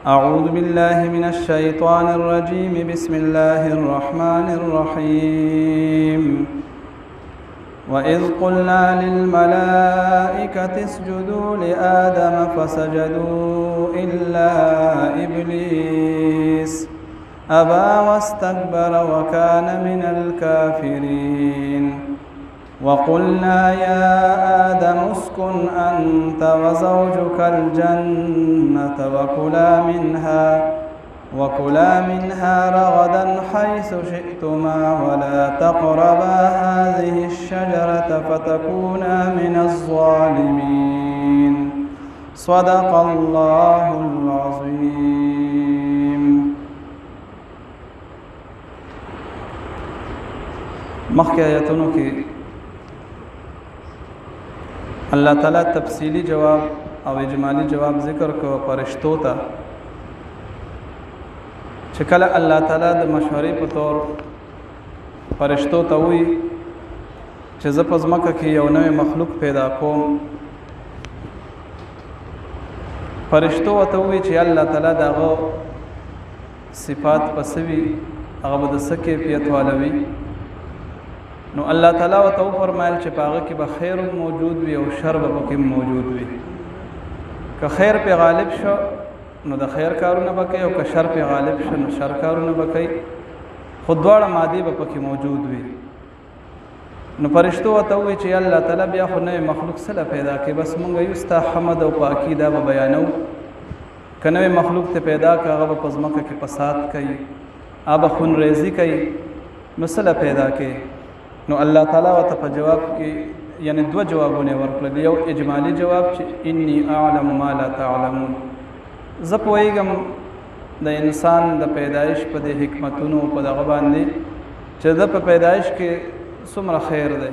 أعوذ بالله من الشيطان الرجيم بسم الله الرحمن الرحيم وإذ قلنا للملائكة اسجدوا لآدم فسجدوا إلا إبليس أبى واستكبر وكان من الكافرين وقلنا يا آدم اسكن أنت وزوجك الجنة وكلا منها رغدا حيث شئتما ولا تقربا هذه الشجرة فتكونا من الظالمين صدق الله العظيم. مخکې آیتونو کې الله تعالی تفصیلی جواب او اجمالی جواب ذکر کو فرشتو ته چې کله الله تعالی د مشورې په تور فرشتو ته وی چې زه په ځمکه کې یو نوی مخلوق پیدا کوم، فرشتو ته وی چې الله تعالی دغه صفات پسوي هغه به د څه کیفیت والوي. نو الله تعالی ورته فرمایل چې پاغه کې به خیر موجود وي او شر به پکې موجود وي. که خیر په غالب شو نو د خیر کارونه وکړي او که شر په غالب شو نو شر کارونه وکړي، خو دواړه مادي به پکې موجود وي. نو فرشتو ورته وی چې الله تعالی بیا خو نوی مخلوق سره پیدا کړي، بس مونږ یو ستا حمد او پاکي دا به بیانو. که نوی مخلوق ته پیدا کړه هغه به په ځمکه کې فساد کوي، هغه خونریزي کوي، نو سره پیدا کړي. نو الله تعالی ورته په جواب کې یعنی دوه جوابونه ورکړل. یو اجمالی جواب چې انی اعلم ما لا تعلمون، زه پوهیږم د انسان د پیدایش په د حکمتونو په دغه باندې چې د په پیدایش کې څومره خیر دی.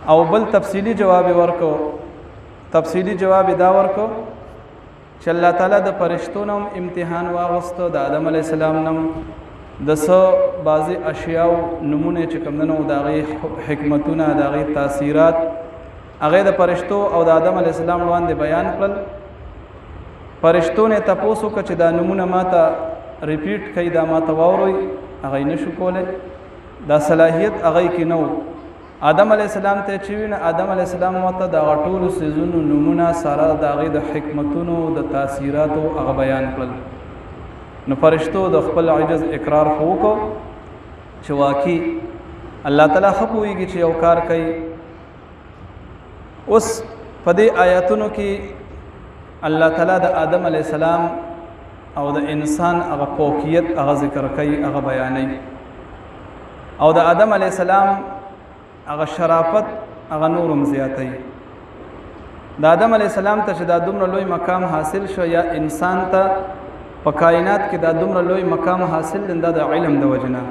او بل تفصیلی جواب ورکو، تفصیلی جواب دا ورکو چې الله تعالی د فرشتو نوم امتحان واغستو، د آدم علیه السلام نوم د څو بعضې اشیاو نمونه چې کوم دنو د هغې حکمتونه د هغې تاثیرات هغې د فرشتو او د آدم علیه السلام وړاندې بیان کړل. فرشتو نه تپوس وکړه چې دا نمونه ماته ریپیټ کوي، دا ماته واوروي، هغه یې نشو کولی، دا صلاحیت هغې کې نه و. آدم علیه السلام ته چې وي نه آدم علیه السلام ورته د هغه ټولو څیزونو نمونه سره د هغې د حکمتونو د تاثیراتو هغه بیان کړل. نو فرشتو د خپل عجز اقرار خو وکړو چې واقعي الله تعالی ښه پوهېږي چې یو کار کوي. اوس په دې آیاتونو کې الله تعالی د آدم علیه السلام او د انسان هغه پوکیت هغه ذکر کوي، هغه بیانوي، او د آدم علیه السلام هغه شرافت هغه نورم زیاتوي. د آدم علیه السلام ته چې دا دومره لوی مقام حاصل شو، یا انسان ته په کائنات کې دا دومره لوی مقام حاصل دی، دا د علم د وجې نه.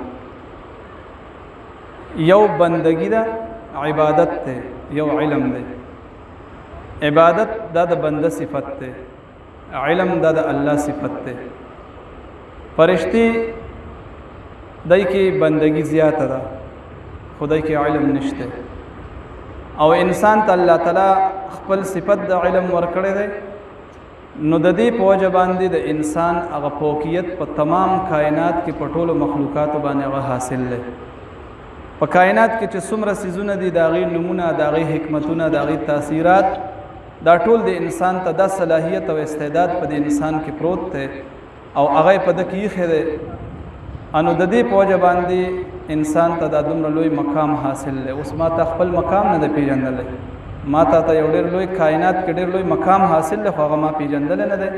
یو بندگی ده، عبادت ده، یو علم ده. عبادت دا د بنده صفت ده، علم دا د الله صفت ده. فرشتي دای کې بندگی زیاته ده، خدای کې علم نشته. او انسان ته الله تعالی خپل صفت د علم ورکړی دی، نو د دې په وجه باندې د انسان هغه پوکیت په تمام کائنات کې په ټولو مخلوقاتو باندې هغه حاصل دی. په کائنات کې چې څومره څیزونه دي، د هغې نومونه، د هغې حکمتونه، د هغې تاثیرات، دا ټول د انسان ته دا صلاحیت او استعداد په د انسان کې پروت دی او هغه په ده کې ایښی دی. نو د دې په وجه باندې انسان ته دا دومره لوی مقام حاصل دی. اوس ما ته خپل مقام نه دی پیژندلی، ما ته یو ډېر لوی کائنات کې ډېر لوی مقام حاصل دی، خو هغه ما پیژندلی نه دی.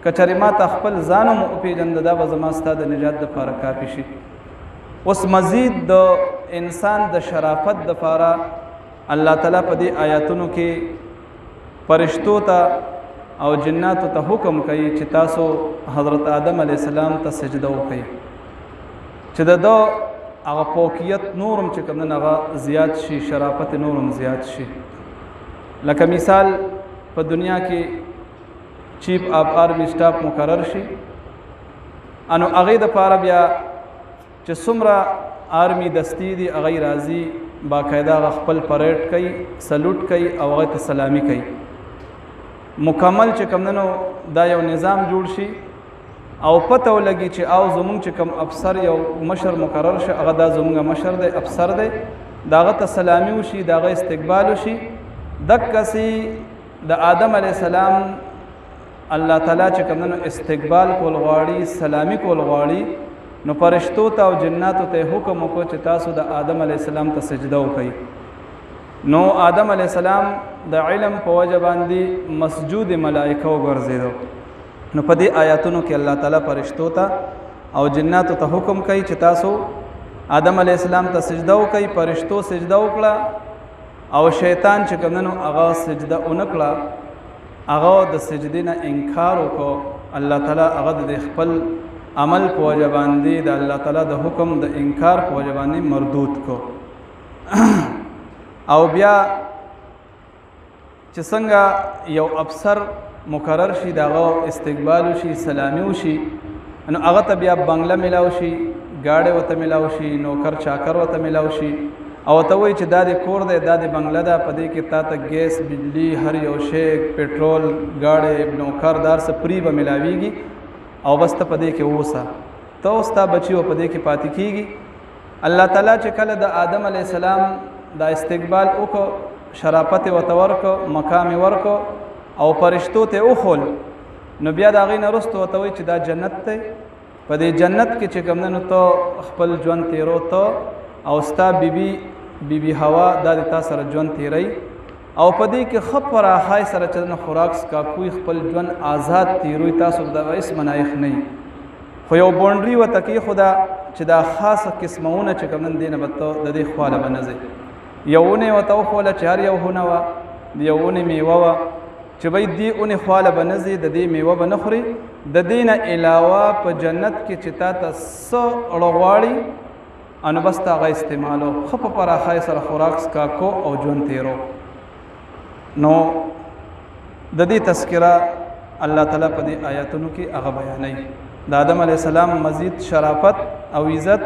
که چېرې ما ته خپل ځان هم وپېژنده دا به زما ستا د نجات دپاره کافي شي. اوس مزید د انسان د شرافت دپاره الله تعالی په دې آیاتونو کې فرشتو ته او جناتو ته حکم کوي چې تاسو حضرت آدم علیه السلام ته سجده وکړئ، چې د ده هغه پوکیت نورم چې کوم هغه زیات شي، شرافت نورم زیات شي. لکه مثال په دنیا کې چیف آف آرمی سټاف مقرر شي، انو هغې دپاره بیا چې څومره آرمی دستی دي هغې راځي، باقاعده هغه خپل پریډ کوي، سلوټ کوي او هغې ته سلامي کوي. مکمل چې کمدنو دا یو نظام جوړ شي او پته ولګي چې او زمونږ چې کوم افسر یو مشر مقرر شي هغه دا زمونږ مشر دی افسر دی د هغه ته سلامي وشي د هغه استقبال وشي دقسې د آدم علیه السلام الله تعالی چې کومنو استقبال کول غواړي سلامي کول غواړي نو فرشتو ته او جناتو ته حکم وکړو چې تاسو د آدم علیه السلام ته سجده وکړئ نو آدم علیه السلام د علم په وجه باندې مسجود ملائکه وګرځېدو نو په دې آیاتونو کې الله تعالی فرشتو ته او جناتو ته حکم کوي چې تاسو آدم علیه السلام ته سجده وکړئ فرشتو سجده وکړه او شیطان چې کومنو هغه سجده ونکړه هغه د سجدې نه انکار وکړو الله تعالی هغه د خپل عمل په وجه باندې د الله تعالی د حکم د انکار په وجه باندې مردود کو او بیا چې څنګه یو افسر مقرر شي دغه استقبال شي سلامي شي نو هغه ته بیا بنگله ملاو شي گاډي وته ملاو شي نوکر چاکر وته ملاو شي او ته وای چې دا د کور دی دا د بنگله ده په دې کې تا ته ګیس بجلی هر یو شی پټرول گاډي نوکر دار سپری به ملاويږي او بس ته په دې کې ووسه ته اوس تا بچي په دې کې پاتې کیږي الله تعالی چې کله د آدم علی السلام دا استقبال وکړو شرافت وتورکو مقام ورکو او فرشتو ته اوخول نو بیا دا غي نه رستو ته وای چې دا جنت ته په دې جنت کې چې کومنه ته خپل ژوند تیرو ته او ستا بیبي هوا دا د تاسو سره ژوند تیری او په دې کې خپره خای سره چې خوراک کا کوئی خپل ژوند آزاد تیروي تاسو د وایس منایخ نه خو یو بونډري وته کې خدا چې دا خاصه قسمونه چې کومن دینه بته د دې خواله بنځي یوونه وته خو له چار یو هونه وا یوونه میوه وا چې بای دی اونې خواله بنځي د دې میوه بنخوري د دینه علاوه په جنت کې چې تا ته څه اړغواړي انو بس تا غي استعمالو خپ پر اخای سره خوراک کا کو او ژوند تیرو نو د دې تذکرہ الله تعالی په دې آیاتونو کې هغه بیانوي د آدم علی السلام مزید شرافت او عزت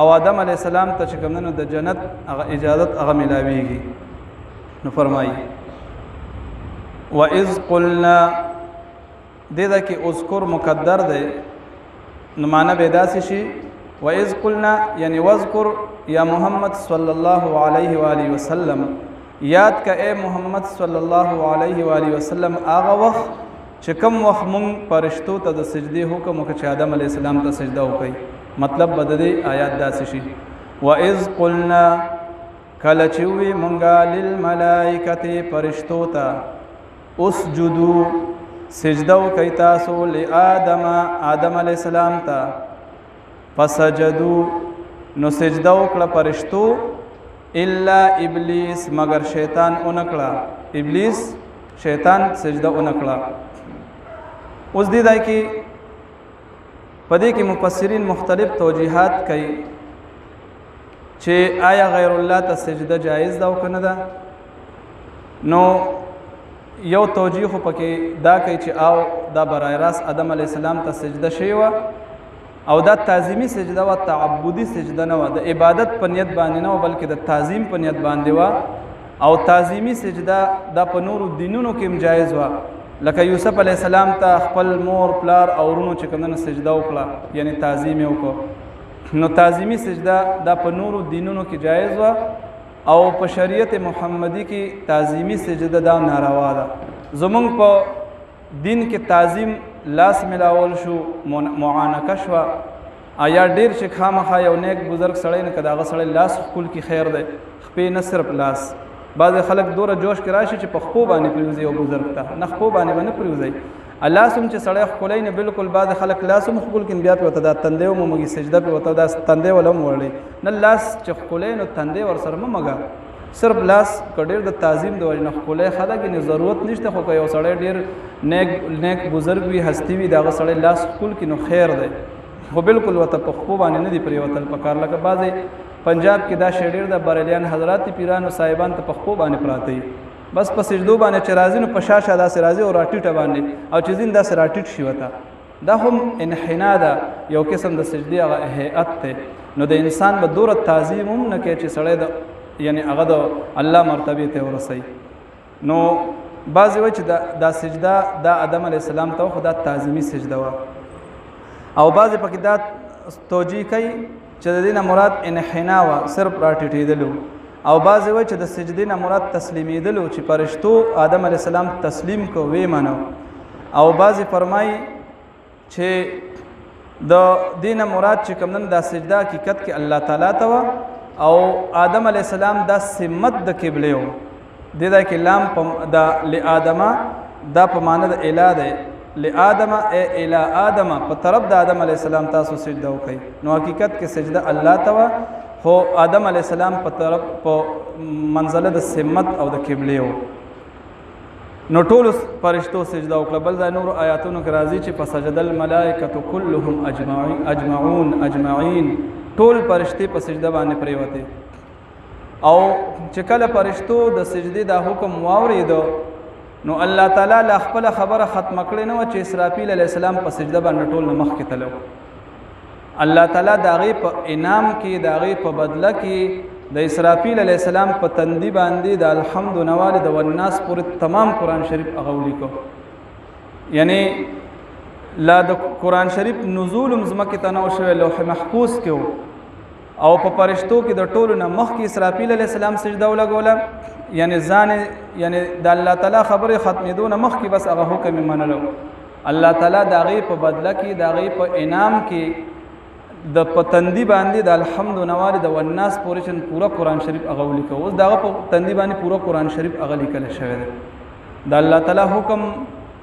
او آدم علی السلام ته چې کومنو د جنت هغه اجازت هغه ملاويږي نو فرمایي وَإِذْ قُلْنَا دې کې اذکر مقدر دی نو معنی به داسې شي وَإِذْ قُلْنَا یعنی واذکر یا محمد صلی الله علیه و آله وسلم یاد کا اے محمد صلی الله علیه و آله وسلم هغه وخت چې کوم وخت مونږ فرشتو ته د سجدي حکم وکړ چې آدم علیه السلام ته سجده وکړي مطلب بد دی آیات داسې شي وَإِذْ قُلْنَا کله چې وی مونږه للملائکه فرشتو ته اسجدو سجده وکړئ تاسو لآدم آدم علیه السلام ته فسجدو نو سجده وکړه فرشتو الا ابلیس مگر شیطان اونکړه ابلیس شیطان سجده اونکړه اوس دې دای کې پدې کې مفسرین مختلف توجیهات کوي چې آیا غیر الله ته سجده جایز ده او کنه ده نو یو توجیه خو پکې دا کوي چې او دا برای راست آدم علی السلام ته سجده شوی و او دا تعظیمی سجده و تعبدی سجده نه و د عبادت په نیت باندې نه بلکې د تعظیم په نیت باندې و او تعظیمی سجده دا په نورو دینونو کې جایز و لکه یوسف علی السلام ته خپل مور پلار او ورونو چې کومه سجده وکړه یعنی تعظیم وکړه نو تعظیمی سجده دا په نورو دینونو کې جایز و او په شریعت محمدی کې تعظیمی سجده دا ناروا ده زمونږ په دین کې تعظیم لاس ملاول شو معانقه شو آیا ډیر چې خامخا یو نیک بزرگ سړی نه کداغه سړی لاس خپل کی خیر ده خپې نه صرف لاس بعض خلک دوره جوش کې راشي چې په خپو باندې پریوزي او بزرگ ته نه خپو باندې نه پریوزي الله سم چې سړی خپلای نه بالکل بعض خلک لاس مخبل کین بیا په وته دا تندې او مګي سجده په وته دا تندې ولوم وړي نه لاس چې خپلای نو تندې ور سره مګا صرف لاس کډیر د تعظیم د وجنه خپلای خلک نه ضرورت نشته خو یو سړی ډیر نیک بزرگ وي هستی وي دا سړی لاس خپل کینو خیر ده خو بالکل وته په خپو باندې نه دی پریوتل پکار لکه بعض پنجاب کې دا شډیر د بریلیان حضرات پیرانو صاحبان ته په خپو باندې پراته بس په سجدو باندې چې راځي نو په شاشه داسې راځي او راټیټه باندې او چې زین داسې راټیټ شي وته دا هم انحنا ده یو قسم د سجدي هغه هيئت ته نو د انسان به دوره تعظیم هم نه کوي چې سړی د یعنی هغه د الله مرتبه ته ورسي نو بعضې وایي چې دا سجده دا آدم علیه السلام ته خو دا تعظیمي سجده وه او بعضې پکې دا توجیه کوي چې د دې نه مراد انحنا وه صرف راټیټېدلو او بعضې وایي چې د سجدې نه مراد تسلیمېدلو چې فرشتو آدم علیه السلام تسلیم کو ویې منو او بعضې فرمایي چې د دې نه مراد چې کوم دا سجده حقیقت کې الله تعالی ته وه او آدم علیه السلام دا سمت د قبلې و دې ځای کې لام د لآدمه دا په معنی د اله دی لآدمه ای الی آدمه په طرف د آدم علیه السلام تاسو سجده وکړئ نو حقیقت کې سجده الله ته وه خو آدم علیه السلام په طرف په منزله د سمت او د قبلې و نو ټولو فرشتو سجده وکړه بل ځای نورو آیاتونو کې راځي چې فسجد الملائکة کلهم اجمعین ټول فرشتې په سجده باندې پریوتې او چې کله فرشتو د سجدې دا حکم واورېدو نو الله تعالی له خپله خبره ختمه کړې نه وه چې اسرافیل علیه السلام په سجده باندې ټول نه مخکې تلو الله تعالی د هغې په انعام کې د هغې په بدله کې د اسرافیل علیه السلام په تندي باندې د الحمد نوال د والناس پورې تمام قرآن شریف هغه ولیکو یعنی لا د قرآن شریف نزول هم ځمکې ته نه و شوی لوح محفوظ کې و او په فرشتو کې د ټولو نه مخکې اسرافیل علیه السلام سجده ولګوله یعنی ځان یعنی د الله تعالی خبرې ختمېدو نه مخکې بس هغه حکم یې منلو الله تعالی د هغې په بدله کې د هغې په انعام کې د پتندی باندې د الحمد نوال د والناس پورې پورا قرآن شریف هغه ولیکو اوس د هغه په تندی باندې پورا قرآن شریف هغه لیکل شوی دی د الله تعالی حکم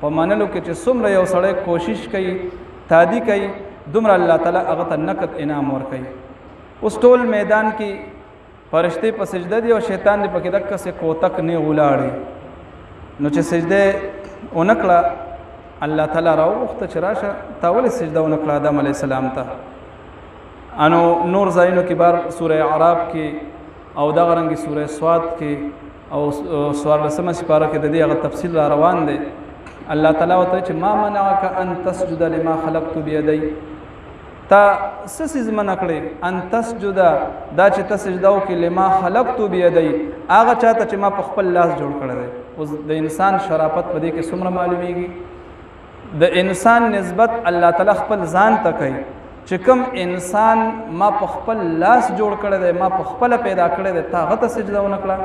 په منلو کې چې څومره یو سړی کوشش کوي تادی کوي دومره الله تعالی هغه ته نقد انعام ورکوي اوس ټول میدان کې فرشتې په سجده دي او شیطان دې پکې دقسې کوتک نه ولاړې نو چې سجده ونه کړه الله تعالی راوغوښته چې راشه تا ولې سجده ونه کړه آدم علیه السلام ته انو نور ځایونو کې بار سوره اعراف کې او دغه رنګې سوره سواد کې او 14مه سپاره کې د دې هغه تفصیل را روان دی الله تعالی ورته چې ما منعک ان تسجد لما خلقت بیدی تا څه څیز منع کړې ان تسجد دا چې ته سجده وکړې لما خلقت بیدی هغه چاته چې ما په خپل لاس جوړ کړی دی اوس د انسان شرافت په دې کې څومره معلومیږي د انسان نسبت الله تعالی خپل ځان ته کوي چې کوم انسان ما په خپل لاس جوړ کړی دی ما په خپله پیدا کړی دی تا هغه ته سجده ونه کړه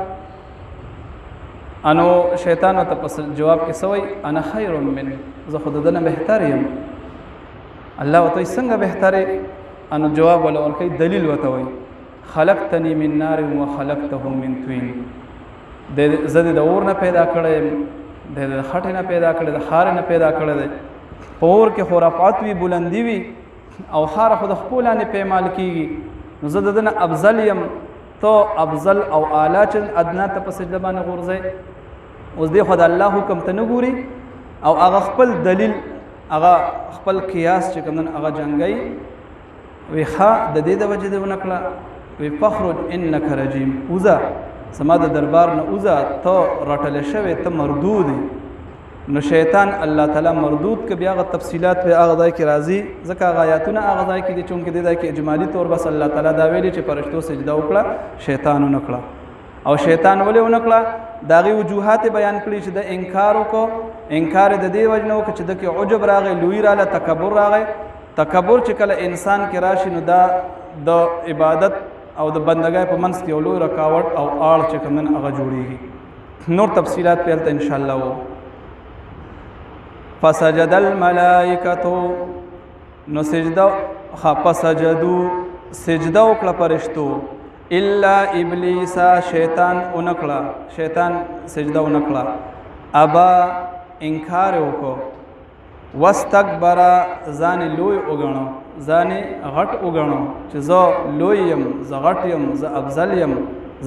انو شیطان ورته په جواب کې څه وایي انا خیر من زه خو د ده نه بهتر یم الله ورته وایي څنګه بهتر یې انو جواب وله ورکوي دلیل ورته وایي خلقتنی من نار و خلقته من طین زه د اور نه پیدا کړی یم د خټې نه پیدا کړی د خارې نه پیدا کړی دی په اور کې خو رفعت وي بلندي وي او خار خو د خپل نه پیمال کیږي نو زه د دنه افضل یم تو افضل او اعلی چې ادنا ته په سجده باندې غورځي اوس دی خو د الله حکم ته نه ګوري او هغه خپل دلیل هغه خپل قیاس چې کوم هغه جنگي وی ښه د دې د وجې دی ونه کړه وی فخرج انک رجیم اوزه زما د دربار نه اوزه ته رټلی شوی ته مردود نو شیطان الله تعالی مردود که بیا هغه تفصیلات په هغه ځای کې راځي ځکه هغه آیاتونه هغه ځای کې دي چونکې دې ځای کې اجمالي طور بس الله تعالی دا ویلي چې فرشتو سجده وکړه شیطان ونه کړه او شیطان ولې ونه کړه د هغې وجوهات بیان کړي چې د انکار وکړو انکار د دې وجې نه وکړه چې د کې عجب راغی لوی راله تکبر راغی تکبر چې کله انسان کې راشي نو دا د عبادت او د بندګۍ په منځ کې یو لوی رکاوټ او آړ چې کوم هغه جوړېږي نور تفصیلات په هلته انشاءالله و فسجد الملائکتو نو سجده فسجدو سجده وکړه فرشتو الا ابلیس شیطان اونکړه شیطان سجده اونکړه ابا انکار وکړو واستكبر ځان لوی وګڼو ځان غټ وګڼو چې زه لوی یم زه غټ یم زه افضل یم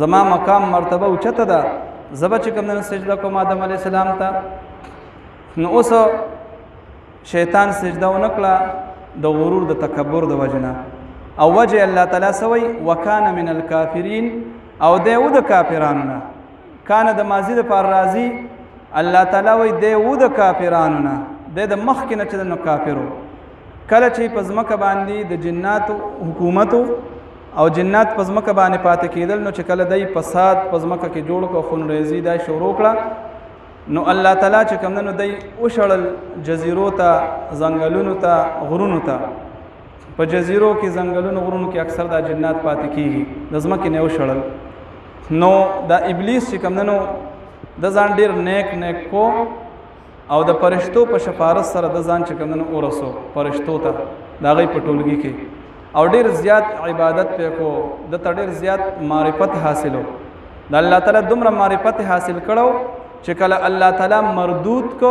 زما مقام مرتبه اوچته ده زه به چې کوم سجده کوم آدم علیه السلام ته نو اوس شیطان سجده ونه کړه د غرور د تکبر د وجه نه او وجه الله تعالی سوی وکانه من الکافرین او دی و د کافرانو نه کانه د ماضي دپاره راځي الله تعالی وی دی و د کافرانو نه دی د مخکې نه چې د نو کافرو کله چې په ځمکه باندې د جناتو حکومتو او جنات په ځمکه باندې پاتې کېدل نو چې کله دی فساد په ځمکه کې جوړ کړو خونریزي دا شروع کړه نو الله تعالی چې کوم نو دی وشړل جزیرو ته ځنګلونو ته غرونو ته په جزیرو کې ځنګلونو غرونو کې اکثر دا جنات پاتې کیږي د ځمکې نه وشړل نو دا ابلیس چې کوم نو د ځان ډیر نیک کو او د فرشتو په شفاعت سره د ځان چې کوم نو ورسو فرشتو ته دا غي په ټولګي کې او ډیر زیات عبادت په کو د ډیر زیات معرفت حاصلو د الله تعالی دومره معرفت حاصل کړو چې کله الله تعالی مردود کو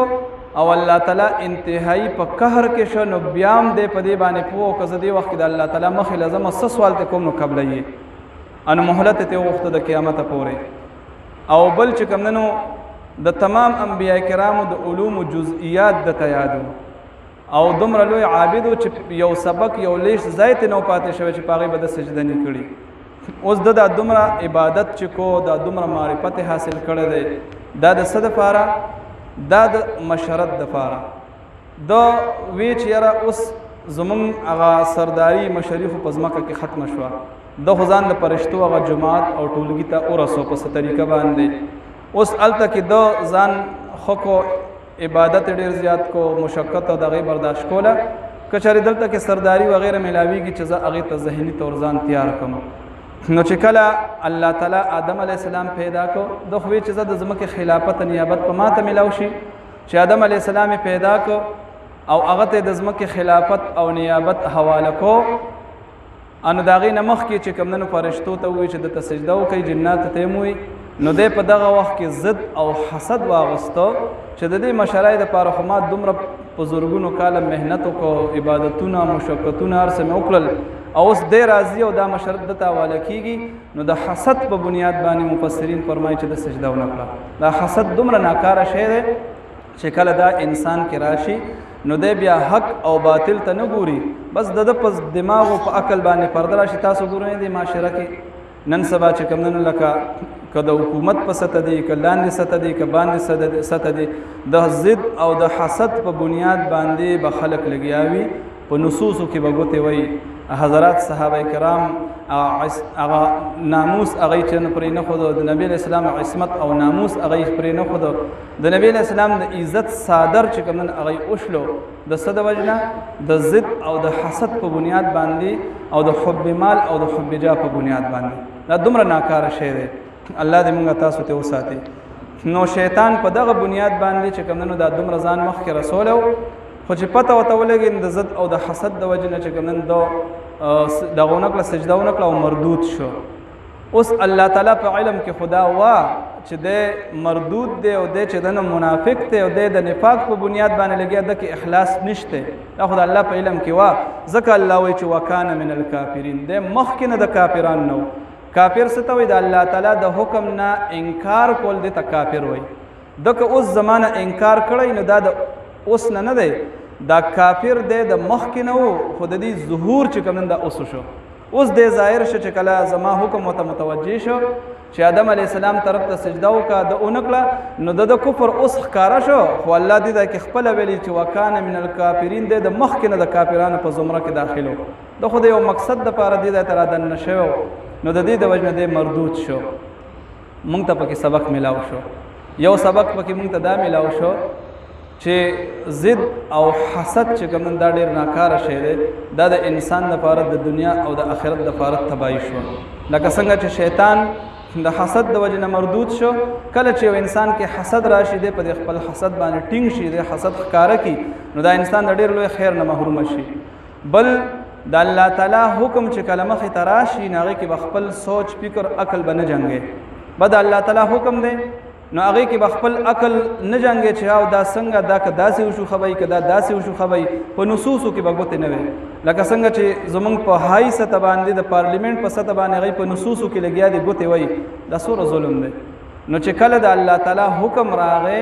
او الله تعالی انتهایی په قهر کې شو نو بیام دې په دې باندې پوه کزه دې وخت د الله تعالی مخې لازم سوال ته کوم نو قبلې ان مهلت ته وخت د قیامت پورې او بل چې کوم نو د تمام انبیاء کرامو د علوم جزئیات د تیادو او دومره لوی عابدو چې یو سبق یو لیش زایت نو پاتې شوی چې پاغي بد سجده نه کړي اوس د دومره عبادت چې کو د دومره معرفت حاصل کړی دی دا د صد فاره دا د مشرت د فاره دا وی چې یاره اوس زمون هغه سرداری مشري خو په ځمکه کې ختمه شوه د خو ځان د فرشتو هغه جماعت او ټولګي ته ورسو په څه طریقه باندې اوس هلته کې د ځان خو کو عبادت ډیر زیات کو مشقت او دغه برداشت کوله که چېرې دلته کې سرداری وغیره ملاویږي چې زه هغې ته ذهني طور ځان تیار کړم نو چې کله الله تعالی آدم علیه السلام پیدا کو د خو چې زه د ځمکې خلافت نیابت په ما ته میلاو شي چې آدم علیه السلام پیدا کو او هغه ته د ځمکې خلافت او نیابت حواله کو انو د هغې نه مخکې چې کوم نن فرشتو ته ووایي چې دته سجده وکړئ جناتو ته یې ووایي نو دی په دغه وخت کې ضد او حسد واغسته چې د دې مشرای دپاره خو ما دومره په زرګونو کاله محنت وکړو عبادتونه مشقتونه هر څه مې وکړل او اوس دی راځي او دا مشرت دته حواله کېږي نو د حسد په بنیاد باندې مفسرین فرمایي چې د سجده ونه کړه دا حسد دومره ناکاره شی دی چې کله دا انسان کې راشي نو دی بیا حق او باطل ته نه ګوري بس د په دماغ او په عقل باندې پرده راشي تاسو ګورئ د معاشره کې نن سبا چې کوم نن لکه که د حکومت په سطح دی که لاندې سطح دی که باندې سطح دی د ضد او د حسد په بنیاد باندې به خلک لګیاوي په نصوصو کې به ګوتې وایي حضرات صحابه کرام هغه ناموس هغه چې پرې نه خود د نبی اسلام عصمت او ناموس هغه پرې نه خود د نبی اسلام د عزت صادر چې کوم هغه اوشلو د صد وجنه د ضد او د حسد په بنیاد باندې او د حب مال او د حب جاه په بنیاد باندې دا دومره ناکاره شی دی الله دې موږ تاسو ته وساتي نو شیطان په دغه بنیاد باندې چې کوم دا دومره ځان مخکې رسولو خو چې پته ورته ولګي د ضد او د حسد د وجې نه چې کوم نن دغه ونه کړه سجده ونه کړه او مردود شو اوس الله تعالی په علم کې خدا وا چې د مردود دی او د چې د منافق دی او د نفاق په بنیاد باندې لګیا د کې اخلاص نشته دا خدای الله په علم کې وا ځکه الله وایي چې وکانه من الکافرین د مخکې نه د کافرانو نو کافر څه ته وایي د الله تعالی د حکم نه انکار کول دی ته کافر وایي دکه اوس زمانه انکار کړی نو دا د اوس نه دی دا کافر دی د مخکې نه و خو د دې ظهور چې کوم دا اوس شو اوس دی ظاهر شو چې کله زما حکم ورته متوجه شو چې آدم علیه السلام طرف ته سجده وکړه د ونه کړه نو د کفر اوس ښکاره شو خو الله دې دا کې خپله ویلي چې وکانه من الکافرین دی د مخکې نه د کافرانو په زمره کې داخلو د خو د یو مقصد دپاره دې دا ته رادننه شوی نو د دې د وجې نه دی مردود شو موږ ته پکې سبق میلاو شو یو سبق پکې موږ ته دا میلاو شو چې ضد او حسد چې کوم دا ډېر ناکاره شی دی دا د انسان لپاره د دنیا او د آخرت لپاره تباهي شو لکه څنګه چې شیطان د حسد د وجې نه مردود شو کله چې یو انسان کې حسد راشي دی په خپل حسد باندې ټینګ شي دی حسد ښکاره کړي نو دا انسان د ډېر لوی خیر نه محروم شي بل د الله تعالی حکم چې کله مخې ته راشي نو هغې کې به خپل سوچ فکر عقل به نه جنګې به د الله تعالی حکم دی نو هغې کې به خپل عقل نه جنګې چې او دا څنګه دا که داسې وشو خبئ که دا داسې وشو خبئ په نصوصو کې به ګوتې نه وي لکه څنګه چې زمونږ په هاي سطح باندې د پارلیمنټ په سطح باندې هغوی په نصوصو کې لګیا دي ګوتې وایي دا څومره ظلم دی نو چې کله د الله تعالی حکم راغی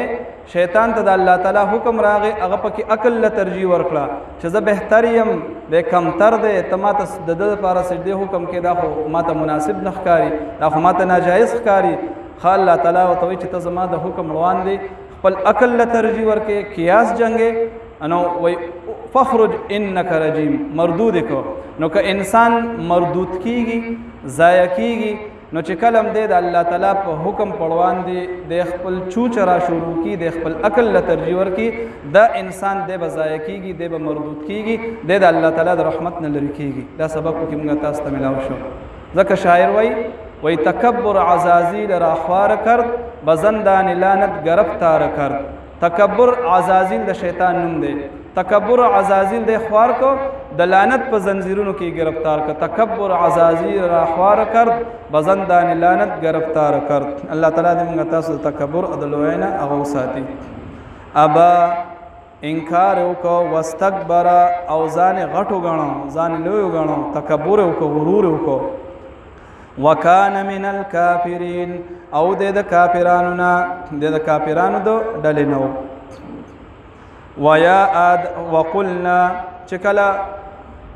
شیطان ته د الله تعالی حکم راغی هغه پکې عقل له ترجیح ورکړه چې زه بهتر یم دی کمتر دی ته ما ته د ده لپاره سجدې حکم کې دا خو ما ته مناسب نه ښکاري دا خو ما ته ناجایز ښکاري خا الله تعالی ورته وایي چې ته زما د حکم روان دی خپل عقل له ترجیح ورکې قیاس جنګې نو وایي فخرج انک رجیم مردود کو نو که انسان مردود کیږي ضایع کیږي نو چې کلم دی د الله تعالی په حکم پړوان دی د خپل چوچ را شروع کی د خپل عقل له ترجیح ورکی دا انسان دی به ضایع کیږي دی به مردود کیږي دی د الله تعالی د رحمت نه لري کیږي دا سبب کې موږ تاسو ته ملاو شو ځکه شاعر وای تکبر عزازیل را خوار کرد بزندان لعنت گرفتار کرد تکبر عزازیل د شیطان نوم دی تکبر عزازیل د خوار کو د لعنت په زنجیرونو کې گرفتار کړ تکبر عزازیل را خوار کرد بزندان لعنت گرفتار کرد الله تعالی دې موږ تاسو د تکبر او د لوی نه هغه وساتي ابا انکار وکړو واستكبر او ځان غټو غنو ځان لوی غنو تکبر وکړو غرور وکړو وکان من الکافرین او د کافرانو نه د کافرانو دو ډلې نو ویا وقلنا چې کله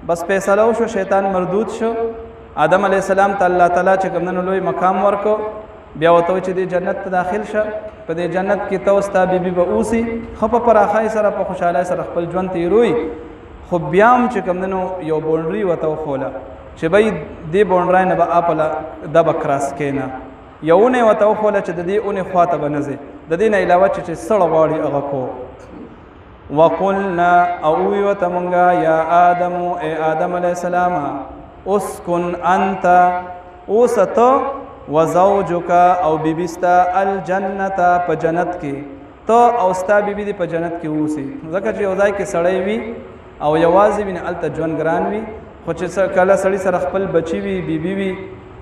بس فیصله وشو شیطان مردود شو آدم علیه السلام ته الله تعالی چې کوم لوی مقام ورکو بیا وته چې د جنت ته داخل شه په دې جنت کې تو ستا بیبي به اوسي خو په پراخای سره په خوشاله سره خپل ژوند تیروي خو بیا هم چې کوم یو بونډري وته خوله چې بای دې بونډرای نه به اپله د بکراس کینا یوونه وته خوله چې د دې اونې خواته بنځي د دې نه علاوه چې سړ غواړي هغه کو وقلنا او وتمنغا یا آدم اے آدم علیہ السلام اسکن انت اوستو وزوجک او بیبستا الجنت په جنت کې تو او ستا بیبی دی په جنت کې اوسي ځکه چې یو ځای کې سړی وي او یوازې وي نه الته ژوند ګران وي خو چې کله سړی سره خپل بچی وي بیبي وي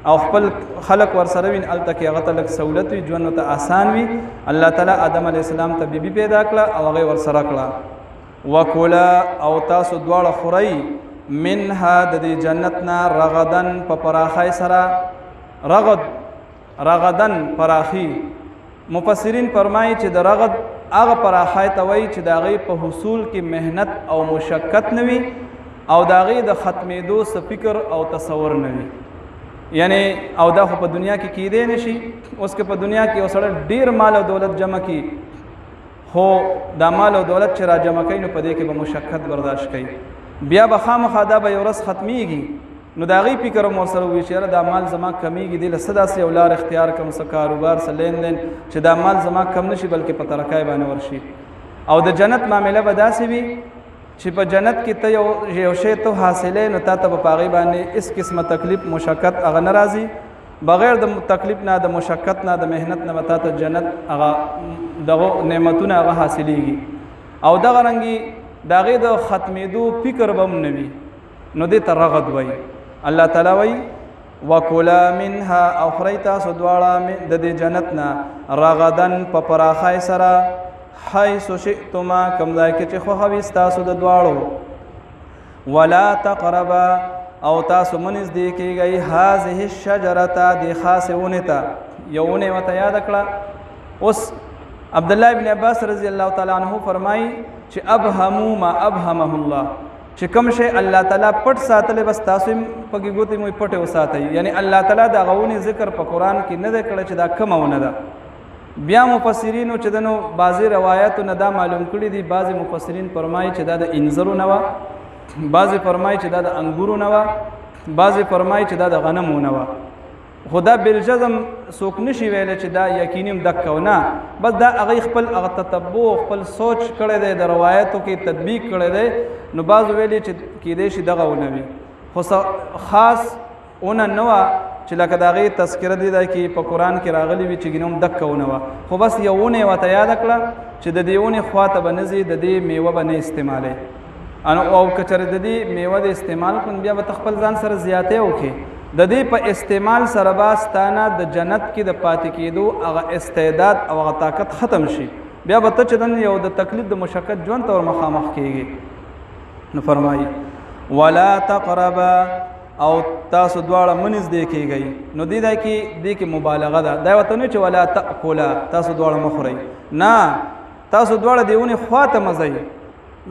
او خپل خلق ورسره وي الته کې هغه ته لږ سہولت وي ژوند ته آسان وي الله تعالی آدم علیه السلام ته بیبي پیدا کړه او هغه ورسره کړه وکلا او تاسو دواړه خورئ منها د دې جنت نه رغدن په پراخای سره رغدن پراخي مفسرین فرمایي چې د رغد هغه پراخای ته وایي چې د هغې په حصول کې مهنت او مشقت نه وي او د هغې د ختمېدو څه فکر او تصور نه وي یعنی او دا خو په دنیا کې کیدی نشي اوس که په دنیا کې یو سړی ډیر مال او دولت جمع کی خو دا مال او دولت چې را جمع کوي نو په دې کې به مشقت برداشت کوي بیا به خامخا دا به یو ورځ ختمیږي نو د هغې فکر هم ورسره وي چې یاره دا مال زما کمیږي دې له څه داسې یو لار اختیار کړم څه کاروبار څه لین دین چې دا مال زما کم نشي بلکې په ترقۍ باندې ورشي او د جنت معامله به داسې وي چې په جنت کې ته یو شی ته حاصلې نو تا ته به په هغې باندې هېڅ قسمه تکلیف مشقت هغه نه راځي بغیر د تکلیف نه د مشقت نه د محنت نه به تا ته جنت هغه دغه نعمتونه هغه حاصلېږي او دغه رنګې د هغې د ختمېدو فکر به هم نه وي نو دې ته رغد وایي الله تعالی وایي وکلا منها او خورئ تاسو دواړه د دې جنت نه رغدن په پراخۍ سره حیث شئتما کوم ځای کې چې خوښوي ستاسو د دواړو ولا تقربا او تاسو مه نږدې کېږئ هذه الشجرة دې خاصې ونې ته یو ونې ورته یاده کړه اوس عبدالله ابن عباس رضی الله تعالی عنه فرمایي چې ابهمو ما ابهمه الله چې کوم شی الله تعالی پټ ساتلی بس تاسو هم پکې ګوتې مو پټې وساتئ یعنی الله تعالی د هغه ونې ذکر په قرآن کې نه دی کړی چې دا کومه ونه ده بیا مفسرینو چې دنو بعضې روایاتو نه دا معلوم کړي دي بعضې مفسرین فرمایي چې دا د انځرو نه وه بعضې فرمایي چې دا د انګورو نه وه بعضې فرمایي چې دا د غنمو نه وه خو دا بالجزم څوک نشي ویلی چې دا یقیني دقه نه بس دا هغوی خپل هغه تتبع خپل سوچ کړی دی د روایاتو کې تطبیق کړی دی نو بعضو ویلي چې کیدی شي دغه ونه وي خو خاص ونه نه وه چې لکه د هغې تذکره دی دا کې په قرآن کې راغلي وي چې ګینه هم دقه ونه وه خو بس یو ونه یې ورته یاده کړه چې د دې ونې خواته به نه ځي د دې میوه به نه استعمالوي او که چېرې د دې میوه د استعمال کړو بیا به ته خپل ځان سره زیاتی وکړې د دې په استعمال سره به ستانه د جنت کې د پاتې کېدو هغه استعداد او هغه طاقت ختم شي بیا به ته چې دن یو د تکلیف د مشقت ژوند ته ور مخامخ کېږي نو فرمایي ولا تقربا او تاسو دواړه مه نږدې کېږئ نو دې کې مبالغه ده دا ورته نه چې ولا تأکلا تاسو دواړه مه خورئ نه تاسو دواړه دې ونې خواته مه ځئ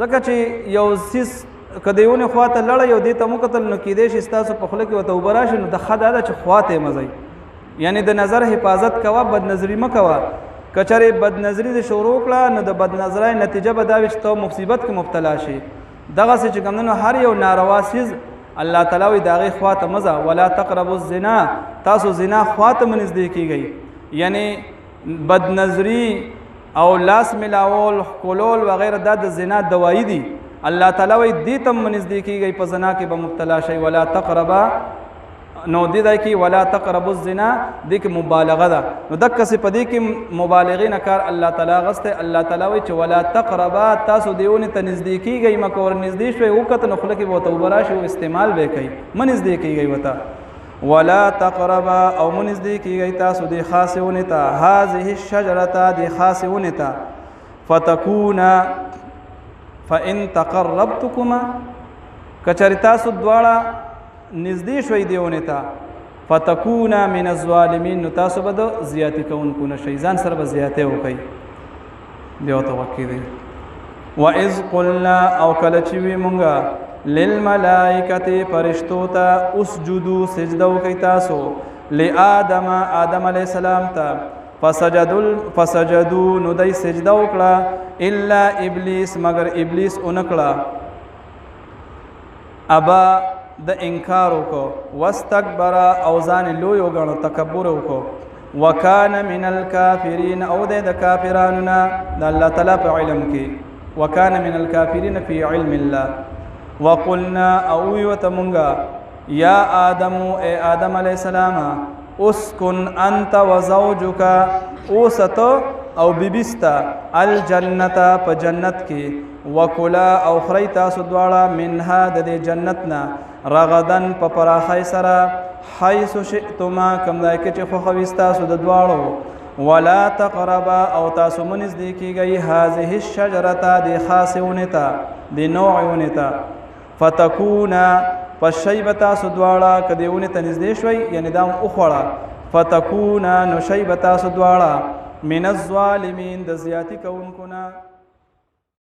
ځکه چې یو څیز که د ونې خواته لړئ او دې ته مو کتل نو کیدی شي ستاسو په خوله کې ورته اوبه راشي نو د ښه دا ده چې خواته یې مه ځئ یعنې د نظر حفاظت کوه بدنظري مه کوه که چېرې بدنظري دې شروع کړه نو د بدنظرۍ نتیجه به دا وي چې ته مصیبت کې مبتلا شي دغسې چې کوم هر یو ناروا څیز الله تعالی وی داغه خواته مزه ولا تقربوا الزنا تاسو زنا خواته منځ کیږي یعنی بد نظری او لاس ملاول خلول وغیرہ دا د زنا دوايي دي الله تعالی وی دې تم منځ کیږي په زنا کې به مبتلا شي ولا تقربا نو دې دای کی ولا تقربوا الزنا دې کې مبالغه ده نو دک څه پدې کې مبالغه نه کار الله تعالی غسته الله تعالی وی چې ولا تقربا تاسو دیونه ته نزدیکیږي مکور نزدیک شوی وکته نو خلک به توبه راشي او استعمال به کوي من نزدیکیږي وته ولا تقربا او من نزدیکیږي تاسو دې خاصونه ته هذه الشجره دې خاصونه ته فتكونا فان تقربتكما کچریتا سو دواړه نزدې شوي دیونه ته فتكونا من الظالمین نو تاسو به د زیاتی کوونکو نه شي ځان سره به زیاتی وکړي بیا توقع دی واذ قلنا او کله چې وی مونږه للملائکه فرشتو ته اسجدوا سجده وکړئ تاسو لآدم آدم علیه السلام ته فسجدوا نو دای سجده وکړه الا ابلیس مگر ابلیس اونکړه ابا د انکار وکړو واستكبر او ځان لوی وګڼو تکبر وکړو وکانه من الکافرین او د کافرانو نه د الله تعالی په علم کې وکانه من الکافرین فی علم الله وقلنا او وتمونګه یا آدم اے آدم علیہ السلام اسکن انت وزوجک اوست او بیبستا الجنت په جنت کې وکلا او خری تاسو دواړه منها د جنتنا رغدن په پراخای سره حيث شئتما کم دای کې چې خو خويستا سو د دواړو ولا تقربا او تاسو منځ دی کېږي هذه الشجره د خاصونه ته د نوعونه ته فتكونا فشيبتا سو دواړه کدیونه ته نږدې شوي یعنی دا اوخړه فتكونا نو شيبتا سو دواړه من الظالمین د زیاتی کوونکو نه